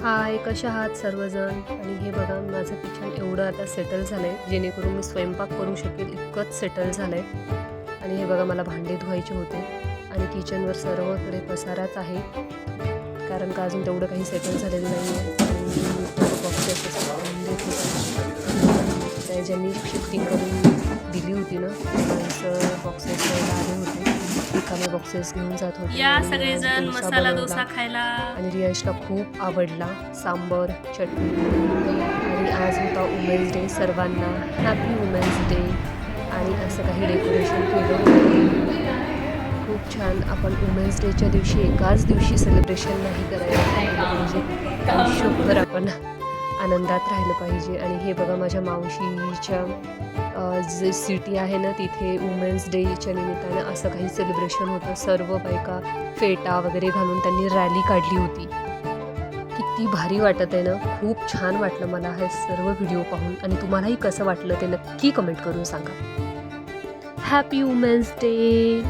हाय, कशा आहात सर्वजण? आणि हे बघा माझं किचन एवढं आता सेटल झालं आहे जेणेकरून मी स्वयंपाक करू शकेल इतकंच सेटल झालं आहे. आणि हे बघा मला भांडे धुवायचे होते आणि किचनवर सर्वकडे पसाराच आहे कारण का अजून तेवढं काही सेटल झालेलं नाही आहे. त्या ज्यांनी शिफ्टिंग करून दिली होती ना त्यांचं बॉक्सेस आले होते, रिकामे बॉक्सेस घेऊन जात होते. या सगळेजण मसाला डोसा खायला. आणि रियाशला खूप आवडला सांबर चटणी. आणि आज होता वुमेन्स डे, सर्वांना हॅपी वुमेन्स डे. आणि असं काही डेकोरेशन केलं खूप छान. आपण वुमेन्स डेच्या दिवशी एकाच दिवशी सेलिब्रेशन नाही करायला पाहिजे, आयुष्यभर आपण आनंदात राहिलं पाहिजे. आणि हे बघा माझ्या मावशीच्या जे सिटी आहे ना तिथे वुमेन्स डेच्या निमित्तानं असं काही सेलिब्रेशन होतं. सर्व बायका फेटा वगैरे घालून त्यांनी रॅली काढली होती. किती भारी वाटत आहे ना, खूप छान वाटलं मला हे सर्व व्हिडिओ पाहून. आणि तुम्हालाही कसं वाटलं ते नक्की कमेंट करून सांगा. Happy women's day.